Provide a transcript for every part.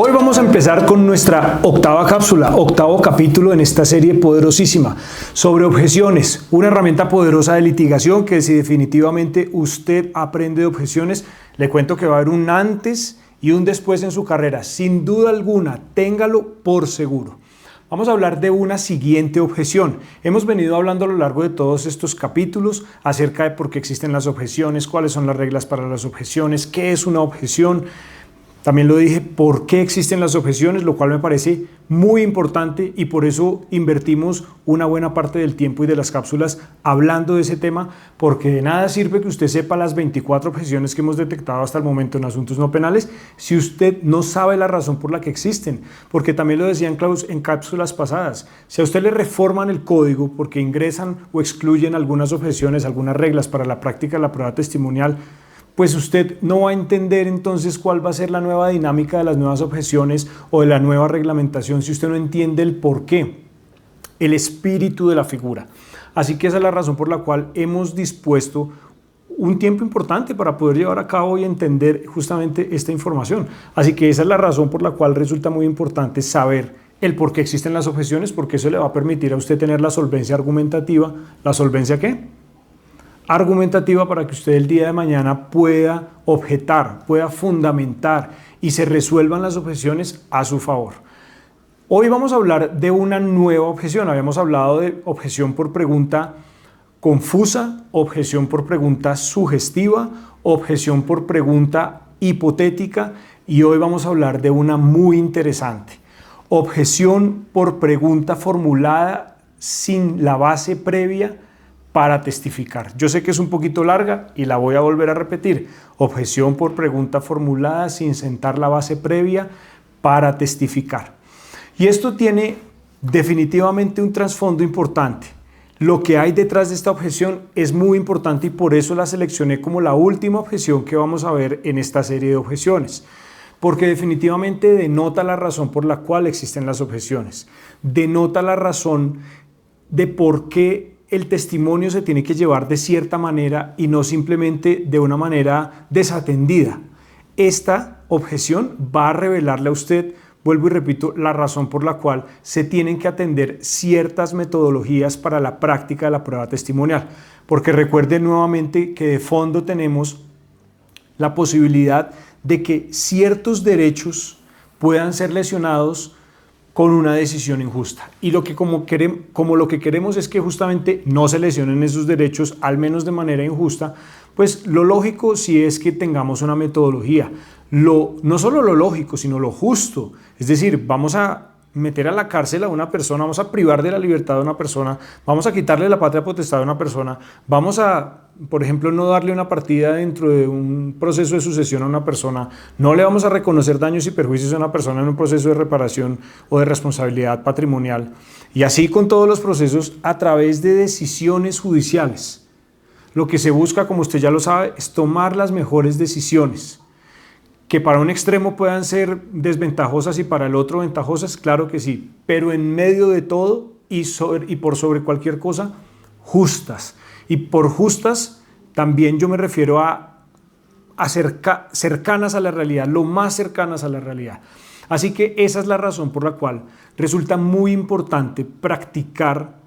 Hoy vamos a empezar con nuestra octava cápsula, octavo capítulo en esta serie poderosísima sobre objeciones, una herramienta poderosa de litigación que si definitivamente usted aprende de objeciones, le cuento que va a haber un antes y un después en su carrera, sin duda alguna, téngalo por seguro. Vamos a hablar de una siguiente objeción. Hemos venido hablando a lo largo de todos estos capítulos acerca de por qué existen las objeciones, cuáles son las reglas para las objeciones, qué es una objeción. También lo dije, por qué existen las objeciones, lo cual me parece muy importante y por eso invertimos una buena parte del tiempo y de las cápsulas hablando de ese tema, porque de nada sirve que usted sepa las 24 objeciones que hemos detectado hasta el momento en asuntos no penales si usted no sabe la razón por la que existen, porque también lo decían en cápsulas pasadas, si a usted le reforman el código porque ingresan o excluyen algunas objeciones, algunas reglas para la práctica de la prueba testimonial, pues usted no va a entender entonces cuál va a ser la nueva dinámica de las nuevas objeciones o de la nueva reglamentación si usted no entiende el porqué, el espíritu de la figura. Así que esa es la razón por la cual hemos dispuesto un tiempo importante para poder llevar a cabo y entender justamente esta información. Así que esa es la razón por la cual resulta muy importante saber el por qué existen las objeciones, porque eso le va a permitir a usted tener la solvencia argumentativa. ¿La solvencia qué? Argumentativa para que usted el día de mañana pueda objetar, pueda fundamentar y se resuelvan las objeciones a su favor. Hoy vamos a hablar de una nueva objeción. Habíamos hablado de objeción por pregunta confusa, objeción por pregunta sugestiva, objeción por pregunta hipotética y hoy vamos a hablar de una muy interesante. Objeción por pregunta formulada sin la base previa para testificar. Yo sé que es un poquito larga y la voy a volver a repetir. Objeción por pregunta formulada sin sentar la base previa para testificar. Y esto tiene definitivamente un trasfondo importante. Lo que hay detrás de esta objeción es muy importante y por eso la seleccioné como la última objeción que vamos a ver en esta serie de objeciones. Porque definitivamente denota la razón por la cual existen las objeciones. Denota la razón de por qué el testimonio se tiene que llevar de cierta manera y no simplemente de una manera desatendida. Esta objeción va a revelarle a usted, vuelvo y repito, la razón por la cual se tienen que atender ciertas metodologías para la práctica de la prueba testimonial. Porque recuerden nuevamente que de fondo tenemos la posibilidad de que ciertos derechos puedan ser lesionados con una decisión injusta. Y lo que lo que queremos es que justamente no se lesionen esos derechos, al menos de manera injusta, pues lo lógico sí es que tengamos una metodología. No solo lo lógico, sino lo justo. Es decir, vamos a meter a la cárcel a una persona, vamos a privar de la libertad a una persona, vamos a quitarle la patria potestad a una persona, vamos a, por ejemplo, no darle una partida dentro de un proceso de sucesión a una persona, no le vamos a reconocer daños y perjuicios a una persona en un proceso de reparación o de responsabilidad patrimonial. Y así con todos los procesos a través de decisiones judiciales. Lo que se busca, como usted ya lo sabe, es tomar las mejores decisiones. Que para un extremo puedan ser desventajosas y para el otro ventajosas, claro que sí, pero en medio de todo y por sobre cualquier cosa, justas. Y por justas también yo me refiero a cercanas a la realidad, lo más cercanas a la realidad. Así que esa es la razón por la cual resulta muy importante practicar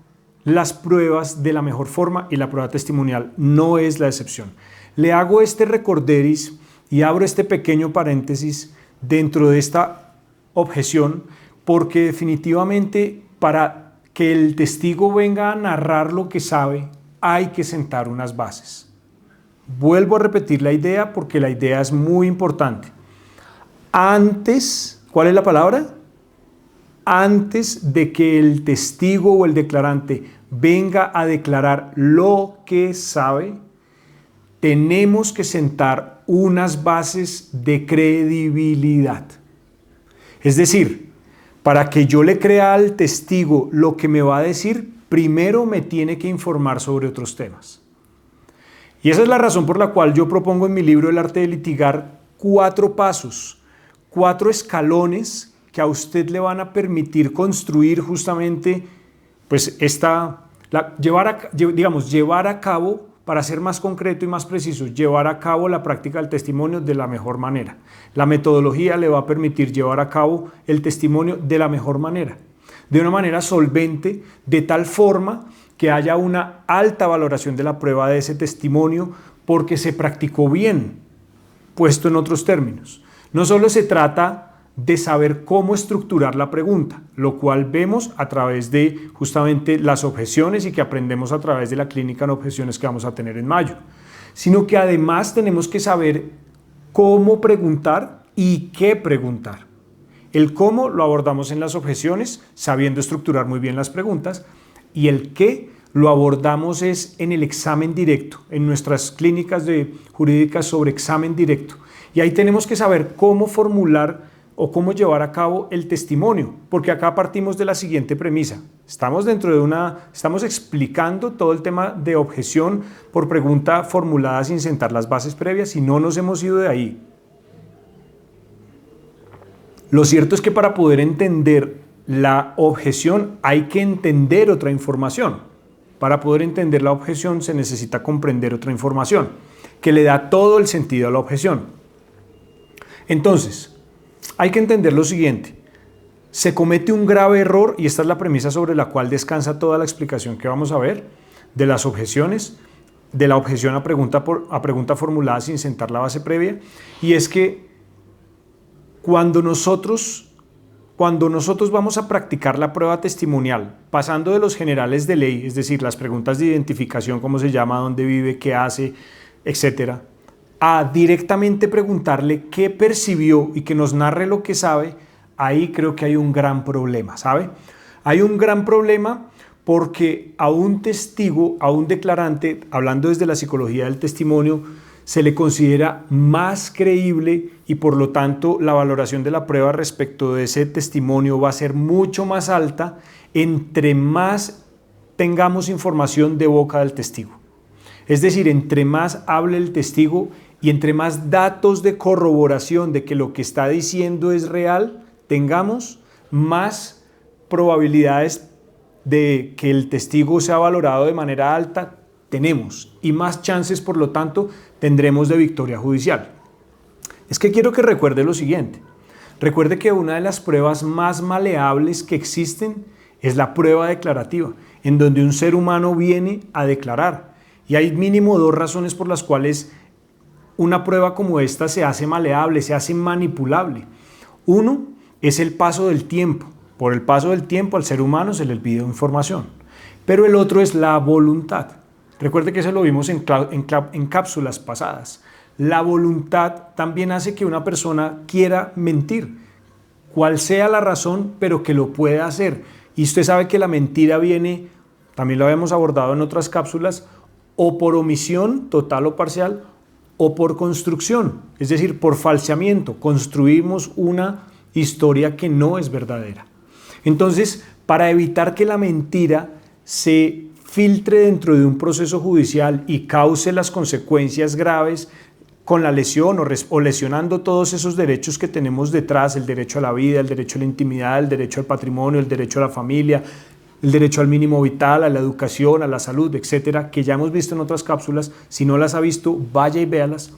las pruebas de la mejor forma y la prueba testimonial no es la excepción. Le hago este recorderis y abro este pequeño paréntesis dentro de esta objeción porque definitivamente para que el testigo venga a narrar lo que sabe hay que sentar unas bases. Vuelvo a repetir la idea porque la idea es muy importante. Antes, ¿cuál es la palabra? Antes de que el testigo o el declarante venga a declarar lo que sabe, tenemos que sentar unas bases de credibilidad. Es decir, para que yo le crea al testigo lo que me va a decir, primero me tiene que informar sobre otros temas. Y esa es la razón por la cual yo propongo en mi libro El arte de litigar 4 pasos, 4 escalones que a usted le van a permitir construir justamente pues llevar a cabo para ser más concreto y más preciso, llevar a cabo la práctica del testimonio de la mejor manera. La metodología le va a permitir llevar a cabo el testimonio de la mejor manera, de una manera solvente, de tal forma que haya una alta valoración de la prueba de ese testimonio porque se practicó bien, puesto en otros términos. No solo se trata de saber cómo estructurar la pregunta, lo cual vemos a través de justamente las objeciones y que aprendemos a través de la clínica en objeciones que vamos a tener en mayo, sino que además tenemos que saber cómo preguntar y qué preguntar. El cómo lo abordamos en las objeciones, sabiendo estructurar muy bien las preguntas, y el qué lo abordamos es en el examen directo, en nuestras clínicas jurídicas sobre examen directo. Y ahí tenemos que saber cómo formular o cómo llevar a cabo el testimonio, porque acá partimos de la siguiente premisa. Estamos explicando todo el tema de objeción por pregunta formulada sin sentar las bases previas y no nos hemos ido de ahí. Lo cierto es que para poder entender la objeción hay que entender otra información. Para poder entender la objeción se necesita comprender otra información que le da todo el sentido a la objeción. Entonces, hay que entender lo siguiente: se comete un grave error, y esta es la premisa sobre la cual descansa toda la explicación que vamos a ver de las objeciones, de la objeción a pregunta formulada sin sentar la base previa, y es que cuando nosotros vamos a practicar la prueba testimonial, pasando de los generales de ley, es decir, las preguntas de identificación, cómo se llama, dónde vive, qué hace, etcétera, a directamente preguntarle qué percibió y que nos narre lo que sabe, ahí creo que hay un gran problema, ¿sabe? Hay un gran problema porque a un testigo, a un declarante, hablando desde la psicología del testimonio, se le considera más creíble y por lo tanto la valoración de la prueba respecto de ese testimonio va a ser mucho más alta entre más tengamos información de boca del testigo. Es decir, entre más hable el testigo y entre más datos de corroboración de que lo que está diciendo es real tengamos, más probabilidades de que el testigo sea valorado de manera alta tenemos, y más chances, por lo tanto, tendremos de victoria judicial. Es que quiero que recuerde lo siguiente. Recuerde que una de las pruebas más maleables que existen es la prueba declarativa, en donde un ser humano viene a declarar. Y hay mínimo dos razones por las cuales una prueba como esta se hace maleable, se hace manipulable. Uno es el paso del tiempo. Por el paso del tiempo al ser humano se le pide información. Pero el otro es la voluntad. Recuerde que eso lo vimos en cápsulas pasadas. La voluntad también hace que una persona quiera mentir, cual sea la razón, pero que lo pueda hacer. Y usted sabe que la mentira viene, también lo habíamos abordado en otras cápsulas, o por omisión total o parcial, o por construcción, es decir, por falseamiento. Construimos una historia que no es verdadera. Entonces, para evitar que la mentira se filtre dentro de un proceso judicial y cause las consecuencias graves con la lesión o lesionando todos esos derechos que tenemos detrás, el derecho a la vida, el derecho a la intimidad, el derecho al patrimonio, el derecho a la familia, el derecho al mínimo vital, a la educación, a la salud, etcétera, que ya hemos visto en otras cápsulas. Si no las ha visto, vaya y véalas.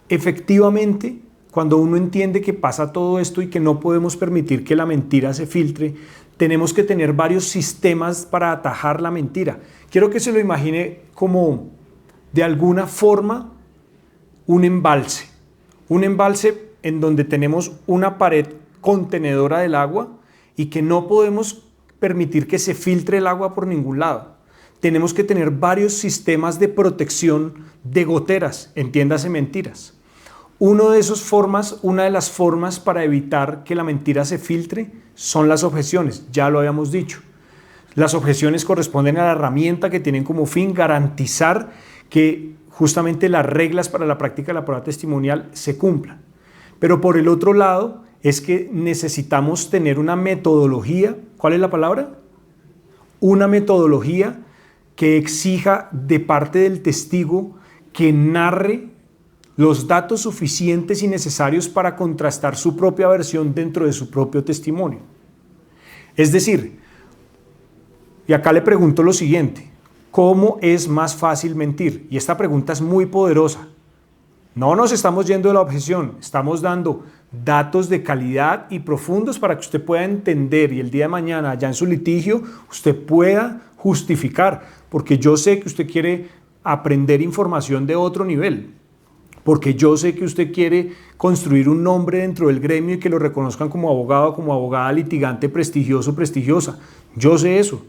Efectivamente, cuando uno entiende que pasa todo esto y que no podemos permitir que la mentira se filtre, tenemos que tener varios sistemas para atajar la mentira. Quiero que se lo imagine como, de alguna forma, un embalse en donde tenemos una pared contenedora del agua y que no podemos permitir que se filtre el agua por ningún lado. Tenemos que tener varios sistemas de protección de goteras, entiéndase mentiras. Una de las formas para evitar que la mentira se filtre son las objeciones, ya lo habíamos dicho. Las objeciones corresponden a la herramienta que tienen como fin garantizar que justamente las reglas para la práctica de la prueba testimonial se cumplan. Pero por el otro lado es que necesitamos tener una metodología. ¿Cuál es la palabra? Una metodología que exija de parte del testigo que narre los datos suficientes y necesarios para contrastar su propia versión dentro de su propio testimonio. Es decir, y acá le pregunto lo siguiente: ¿Cómo es más fácil mentir? Y esta pregunta es muy poderosa. No nos estamos yendo de la objeción, estamos dando datos de calidad y profundos para que usted pueda entender y el día de mañana, ya en su litigio, usted pueda justificar, porque yo sé que usted quiere aprender información de otro nivel, porque yo sé que usted quiere construir un nombre dentro del gremio y que lo reconozcan como abogado, como abogada litigante prestigioso, prestigiosa. Yo sé eso.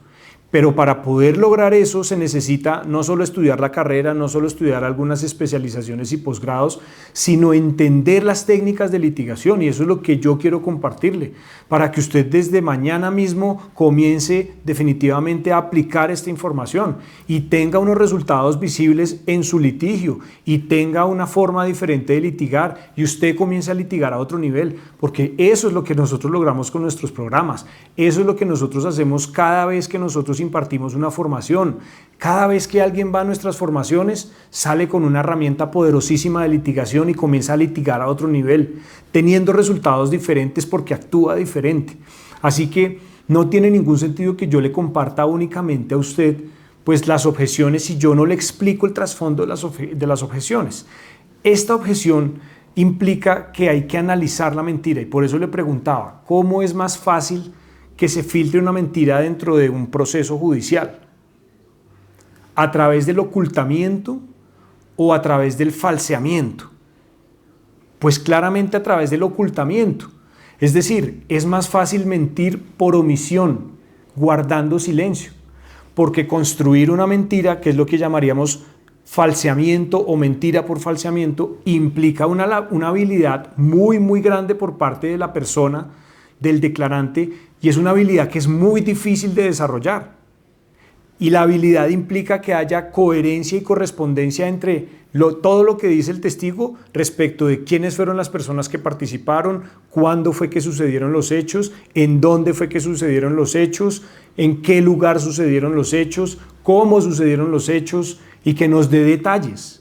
Pero para poder lograr eso se necesita no solo estudiar la carrera, no solo estudiar algunas especializaciones y posgrados, sino entender las técnicas de litigación, y eso es lo que yo quiero compartirle, para que usted desde mañana mismo comience definitivamente a aplicar esta información y tenga unos resultados visibles en su litigio y tenga una forma diferente de litigar y usted comience a litigar a otro nivel, porque eso es lo que nosotros logramos con nuestros programas, eso es lo que nosotros hacemos cada vez que nosotros impartimos una formación. Cada vez que alguien va a nuestras formaciones, sale con una herramienta poderosísima de litigación y comienza a litigar a otro nivel, teniendo resultados diferentes porque actúa diferente. Así que no tiene ningún sentido que yo le comparta únicamente a usted pues las objeciones si yo no le explico el trasfondo de las objeciones. Esta objeción implica que hay que analizar la mentira y por eso le preguntaba, ¿cómo es más fácil que se filtre una mentira dentro de un proceso judicial? ¿A través del ocultamiento o a través del falseamiento? Pues claramente a través del ocultamiento. Es decir, es más fácil mentir por omisión, guardando silencio, porque construir una mentira, que es lo que llamaríamos falseamiento o mentira por falseamiento, implica una habilidad muy grande por parte de la persona, del declarante, y es una habilidad que es muy difícil de desarrollar. Y la habilidad implica que haya coherencia y correspondencia entre todo lo que dice el testigo respecto de quiénes fueron las personas que participaron, cuándo fue que sucedieron los hechos, en dónde fue que sucedieron los hechos, en qué lugar sucedieron los hechos, cómo sucedieron los hechos y que nos dé detalles.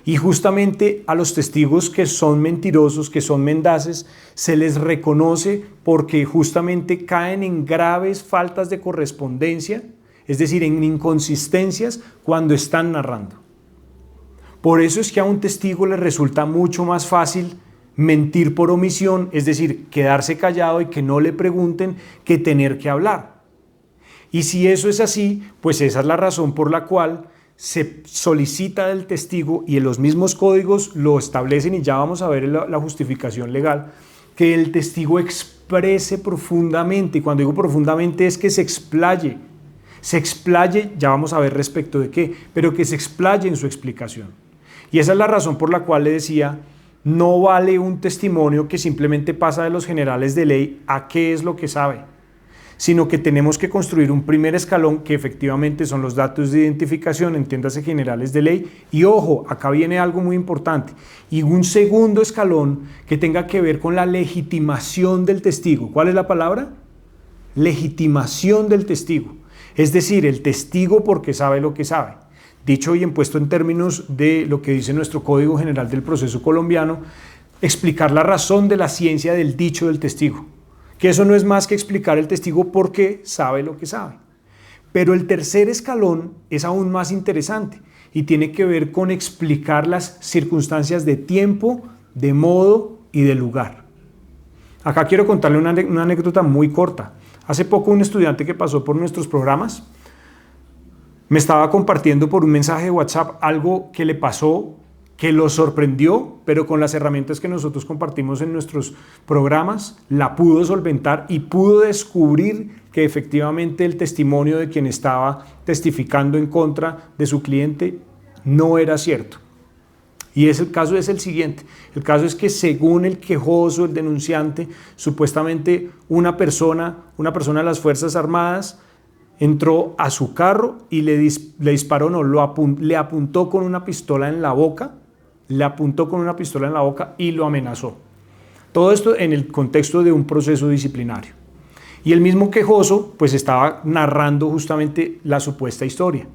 Y justamente a los testigos que son mentirosos, que son mendaces, se les reconoce porque justamente caen en graves faltas de correspondencia, es decir, en inconsistencias cuando están narrando. Por eso es que a un testigo le resulta mucho más fácil mentir por omisión, es decir, quedarse callado y que no le pregunten, que tener que hablar. Y si eso es así, pues esa es la razón por la cual se solicita del testigo, y en los mismos códigos lo establecen, y ya vamos a ver la justificación legal, que el testigo exprese profundamente, y cuando digo profundamente es que se explaye, ya vamos a ver respecto de qué, pero que se explaye en su explicación. Y esa es la razón por la cual le decía, no vale un testimonio que simplemente pasa de los generales de ley a qué es lo que sabe, sino que tenemos que construir un primer escalón que efectivamente son los datos de identificación, entiéndase generales de ley, y ojo, acá viene algo muy importante, y un segundo escalón que tenga que ver con la legitimación del testigo. ¿Cuál es la palabra? Legitimación del testigo, es decir, el testigo porque sabe lo que sabe. Dicho y puesto en términos de lo que dice nuestro Código General del Proceso Colombiano, explicar la razón de la ciencia del dicho del testigo. Que eso no es más que explicar el testigo porque sabe lo que sabe. Pero el tercer escalón es aún más interesante y tiene que ver con explicar las circunstancias de tiempo, de modo y de lugar. Acá quiero contarle una anécdota muy corta. Hace poco un estudiante que pasó por nuestros programas me estaba compartiendo por un mensaje de WhatsApp algo que le pasó, que lo sorprendió, pero con las herramientas que nosotros compartimos en nuestros programas, la pudo solventar y pudo descubrir que efectivamente el testimonio de quien estaba testificando en contra de su cliente no era cierto. Y el caso es el siguiente. El caso es que según el quejoso, el denunciante, supuestamente una persona de las Fuerzas Armadas entró a su carro y le disparó, le apuntó con una pistola en la boca, y lo amenazó. Todo esto en el contexto de un proceso disciplinario. Y el mismo quejoso pues estaba narrando justamente la supuesta historia.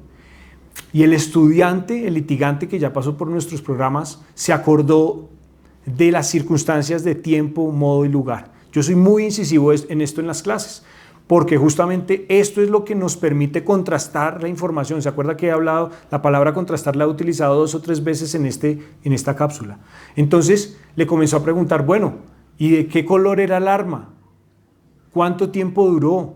Y el estudiante, el litigante que ya pasó por nuestros programas, se acordó de las circunstancias de tiempo, modo y lugar. Yo soy muy incisivo en esto en las clases, porque justamente esto es lo que nos permite contrastar la información. ¿Se acuerda que he hablado? La palabra contrastar la he utilizado 2 o 3 veces en esta cápsula. Entonces le comenzó a preguntar, bueno, ¿y de qué color era el arma? ¿Cuánto tiempo duró?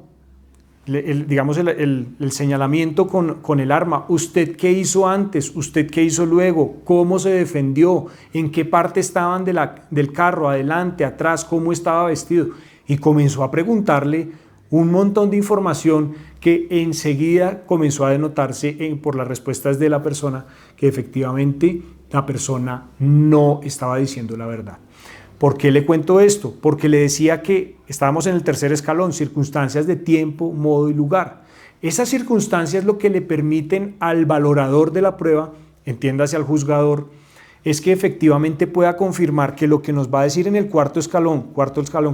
El señalamiento con el arma. ¿Usted qué hizo antes? ¿Usted qué hizo luego? ¿Cómo se defendió? ¿En qué parte estaban del carro? ¿Adelante? ¿Atrás? ¿Cómo estaba vestido? Y comenzó a preguntarle un montón de información que enseguida comenzó a denotarse por las respuestas de la persona que efectivamente la persona no estaba diciendo la verdad. ¿Por qué le cuento esto? Porque le decía que estábamos en el tercer escalón, circunstancias de tiempo, modo y lugar. Esas circunstancias lo que le permiten al valorador de la prueba, entiéndase al juzgador, es que efectivamente pueda confirmar que lo que nos va a decir en el cuarto escalón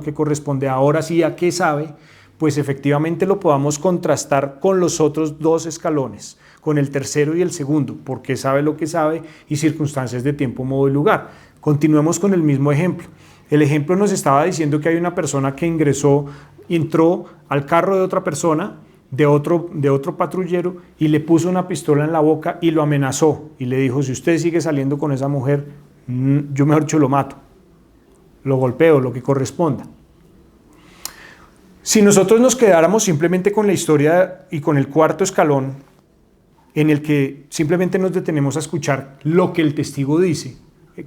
que corresponde ahora sí a qué sabe, pues efectivamente lo podamos contrastar con los otros 2 escalones, con el tercero y el segundo, porque sabe lo que sabe y circunstancias de tiempo, modo y lugar. Continuemos con el mismo ejemplo. El ejemplo nos estaba diciendo que hay una persona que entró al carro de otra persona, de otro patrullero, y le puso una pistola en la boca y lo amenazó. Y le dijo, si usted sigue saliendo con esa mujer, yo mejor dicho lo mato, lo golpeo, lo que corresponda. Si nosotros nos quedáramos simplemente con la historia y con el cuarto escalón, en el que simplemente nos detenemos a escuchar lo que el testigo dice,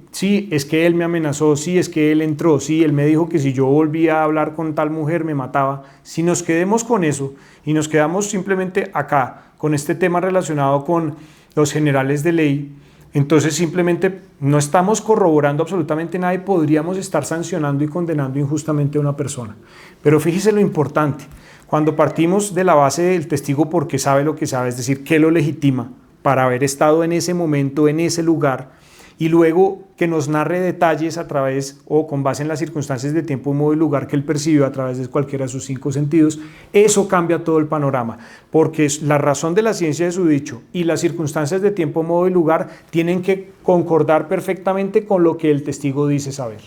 sí, es que él me amenazó, sí, es que él entró, sí, él me dijo que si yo volvía a hablar con tal mujer me mataba. Si nos quedemos con eso y nos quedamos simplemente acá con este tema relacionado con los generales de ley, entonces simplemente no estamos corroborando absolutamente nada y podríamos estar sancionando y condenando injustamente a una persona. Pero fíjese lo importante, cuando partimos de la base del testigo porque sabe lo que sabe, es decir, ¿qué lo legitima para haber estado en ese momento, en ese lugar? Y luego que nos narre detalles a través o con base en las circunstancias de tiempo, modo y lugar que él percibió a través de cualquiera de sus 5 sentidos, eso cambia todo el panorama, porque la razón de la ciencia de su dicho y las circunstancias de tiempo, modo y lugar tienen que concordar perfectamente con lo que el testigo dice saber.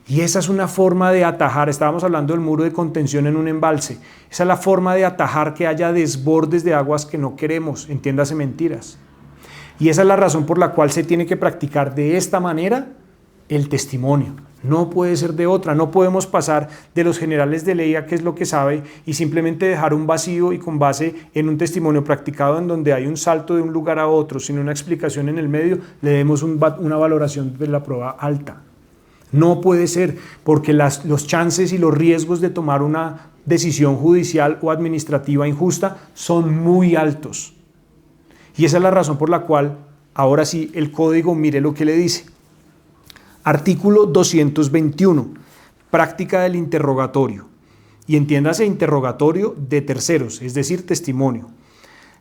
Y esa es una forma de atajar, estábamos hablando del muro de contención en un embalse, esa es la forma de atajar que haya desbordes de aguas que no queremos, entiéndase mentiras. Y esa es la razón por la cual se tiene que practicar de esta manera el testimonio. No puede ser de otra, no podemos pasar de los generales de ley a qué es lo que sabe y simplemente dejar un vacío y con base en un testimonio practicado en donde hay un salto de un lugar a otro sin una explicación en el medio, le demos una valoración de la prueba alta. No puede ser, porque los chances y los riesgos de tomar una decisión judicial o administrativa injusta son muy altos. Y esa es la razón por la cual, ahora sí, el código, mire lo que le dice. Artículo 221, práctica del interrogatorio. Y entiéndase interrogatorio de terceros, es decir, testimonio.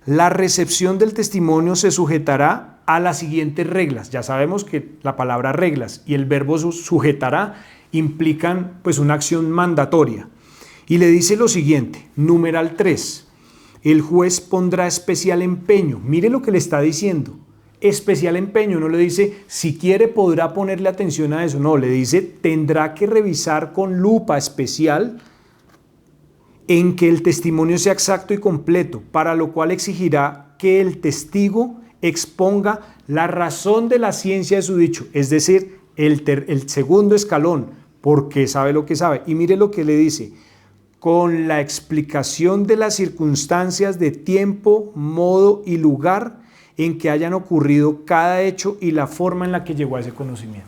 La recepción del testimonio se sujetará a las siguientes reglas. Ya sabemos que la palabra reglas y el verbo sujetará implican pues una acción mandatoria. Y le dice lo siguiente, numeral 3. El juez pondrá especial empeño. Mire lo que le está diciendo. Especial empeño. No le dice, si quiere podrá ponerle atención a eso. No, le dice, tendrá que revisar con lupa especial en que el testimonio sea exacto y completo, para lo cual exigirá que el testigo exponga la razón de la ciencia de su dicho, es decir, el segundo escalón, porque sabe lo que sabe. Y mire lo que le dice, con la explicación de las circunstancias de tiempo, modo y lugar en que hayan ocurrido cada hecho y la forma en la que llegó a ese conocimiento.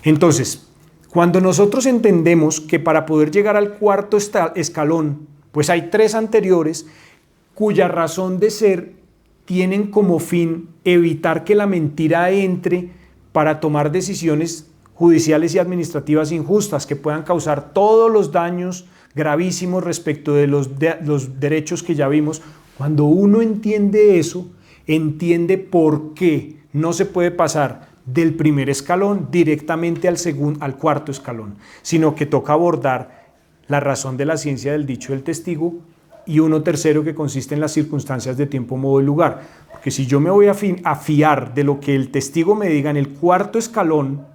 Entonces, cuando nosotros entendemos que para poder llegar al cuarto escalón, pues hay 3 anteriores cuya razón de ser tienen como fin evitar que la mentira entre para tomar decisiones judiciales y administrativas injustas que puedan causar todos los daños gravísimos respecto de los derechos que ya vimos. Cuando uno entiende eso, entiende por qué no se puede pasar del primer escalón directamente al cuarto escalón, sino que toca abordar la razón de la ciencia del dicho del testigo y uno tercero que consiste en las circunstancias de tiempo, modo y lugar. Porque si yo me voy a fiar de lo que el testigo me diga en el cuarto escalón,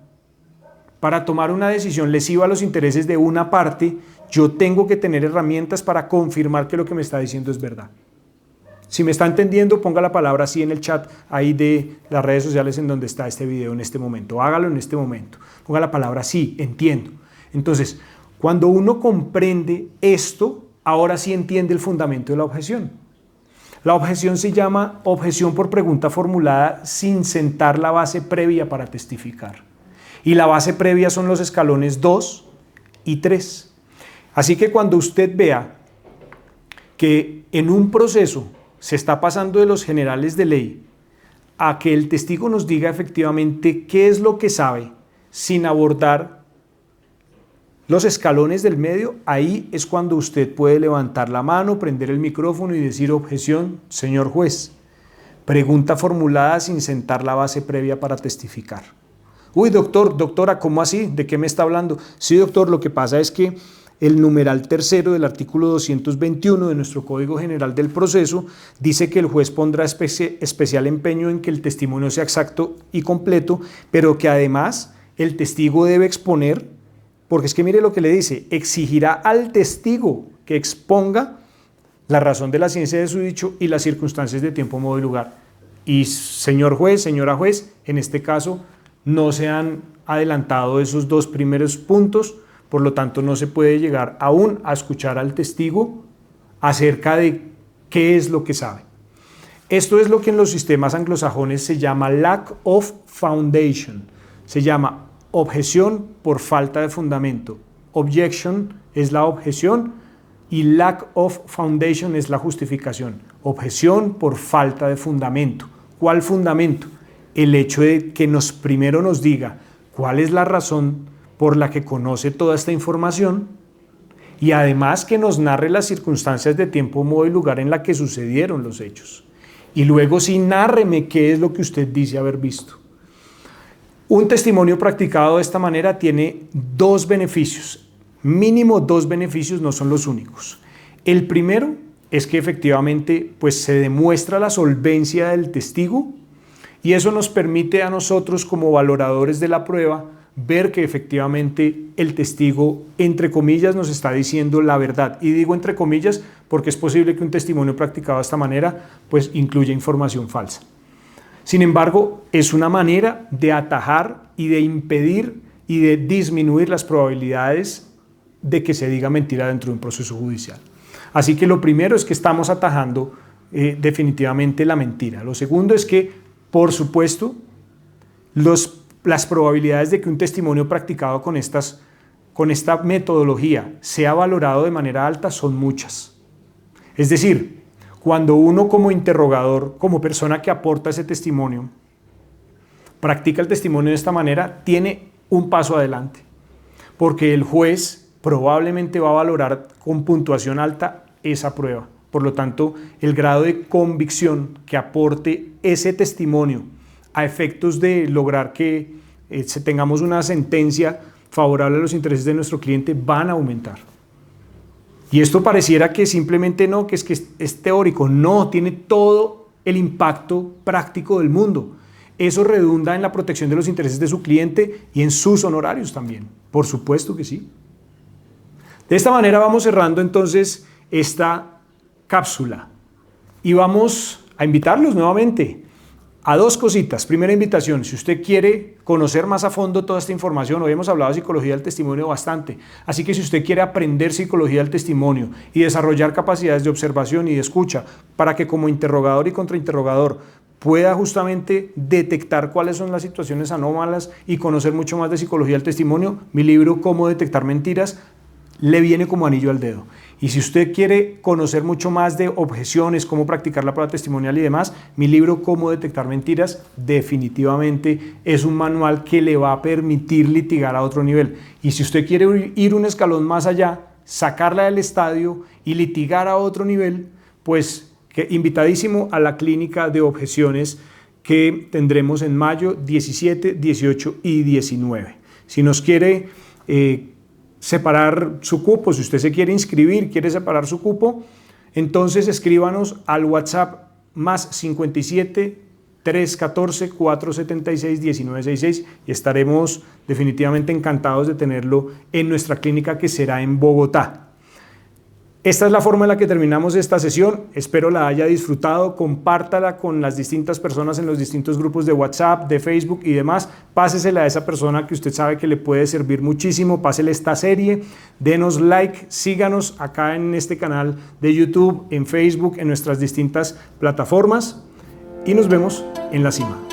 para tomar una decisión lesiva a los intereses de una parte, yo tengo que tener herramientas para confirmar que lo que me está diciendo es verdad. Si me está entendiendo, ponga la palabra sí en el chat ahí de las redes sociales en donde está este video en este momento. Hágalo en este momento. Ponga la palabra sí, entiendo. Entonces, cuando uno comprende esto, ahora sí entiende el fundamento de la objeción. La objeción se llama objeción por pregunta formulada sin sentar la base previa para testificar. Y la base previa son los escalones 2 y 3. Así que cuando usted vea que en un proceso se está pasando de los generales de ley a que el testigo nos diga efectivamente qué es lo que sabe sin abordar los escalones del medio, ahí es cuando usted puede levantar la mano, prender el micrófono y decir objeción, señor juez. Pregunta formulada sin sentar la base previa para testificar. Uy, doctor, doctora, ¿cómo así? ¿De qué me está hablando? Sí, doctor, lo que pasa es que el numeral tercero del artículo 221 de nuestro Código General del Proceso dice que el juez pondrá especial empeño en que el testimonio sea exacto y completo, pero que además el testigo debe exponer, porque es que mire lo que le dice, exigirá al testigo que exponga la razón de la ciencia de su dicho y las circunstancias de tiempo, modo y lugar. Y señor juez, señora juez, en este caso no se han adelantado esos dos primeros puntos, por lo tanto no se puede llegar aún a escuchar al testigo acerca de qué es lo que sabe. Esto es lo que en los sistemas anglosajones se llama lack of foundation, se llama objeción por falta de fundamento. Objection es la objeción y lack of foundation es la justificación. Objeción por falta de fundamento. ¿Cuál fundamento? El hecho de que primero nos diga cuál es la razón por la que conoce toda esta información y además que nos narre las circunstancias de tiempo, modo y lugar en la que sucedieron los hechos. Y luego sí, nárreme qué es lo que usted dice haber visto. Un testimonio practicado de esta manera tiene dos beneficios, mínimo dos beneficios, no son los únicos. El primero es que efectivamente pues, se demuestra la solvencia del testigo y eso nos permite a nosotros como valoradores de la prueba ver que efectivamente el testigo, entre comillas, nos está diciendo la verdad. Y digo entre comillas porque es posible que un testimonio practicado de esta manera pues incluya información falsa. Sin embargo, es una manera de atajar y de impedir y de disminuir las probabilidades de que se diga mentira dentro de un proceso judicial. Así que lo primero es que estamos atajando definitivamente la mentira. Lo segundo es que, por supuesto, las probabilidades de que un testimonio practicado con esta metodología sea valorado de manera alta son muchas. Es decir, cuando uno como interrogador, como persona que aporta ese testimonio, practica el testimonio de esta manera, tiene un paso adelante, porque el juez probablemente va a valorar con puntuación alta esa prueba. Por lo tanto, el grado de convicción que aporte ese testimonio a efectos de lograr que tengamos una sentencia favorable a los intereses de nuestro cliente van a aumentar. Y esto pareciera que simplemente no, que es teórico. No, tiene todo el impacto práctico del mundo. Eso redunda en la protección de los intereses de su cliente y en sus honorarios también. Por supuesto que sí. De esta manera vamos cerrando entonces esta cápsula y vamos a invitarlos nuevamente a dos cositas. Primera invitación, si usted quiere conocer más a fondo toda esta información, hoy hemos hablado de psicología del testimonio bastante, así que si usted quiere aprender psicología del testimonio y desarrollar capacidades de observación y de escucha para que como interrogador y contrainterrogador pueda justamente detectar cuáles son las situaciones anómalas y conocer mucho más de psicología del testimonio, mi libro Cómo detectar mentiras le viene como anillo al dedo. Y si usted quiere conocer mucho más de objeciones, cómo practicar la prueba testimonial y demás, mi libro Cómo detectar mentiras definitivamente es un manual que le va a permitir litigar a otro nivel. Y si usted quiere ir un escalón más allá, sacarla del estadio y litigar a otro nivel, pues invitadísimo a la clínica de objeciones que tendremos en mayo 17, 18 y 19. Si nos quiere separar su cupo, si usted se quiere inscribir, quiere separar su cupo, entonces escríbanos al WhatsApp más 57 314-476-1966 y estaremos definitivamente encantados de tenerlo en nuestra clínica que será en Bogotá. Esta es la forma en la que terminamos esta sesión. Espero la haya disfrutado. Compártala con las distintas personas en los distintos grupos de WhatsApp, de Facebook y demás. Pásesela a esa persona que usted sabe que le puede servir muchísimo. Pásele esta serie. Denos like. Síganos acá en este canal de YouTube, en Facebook, en nuestras distintas plataformas. Y nos vemos en la cima.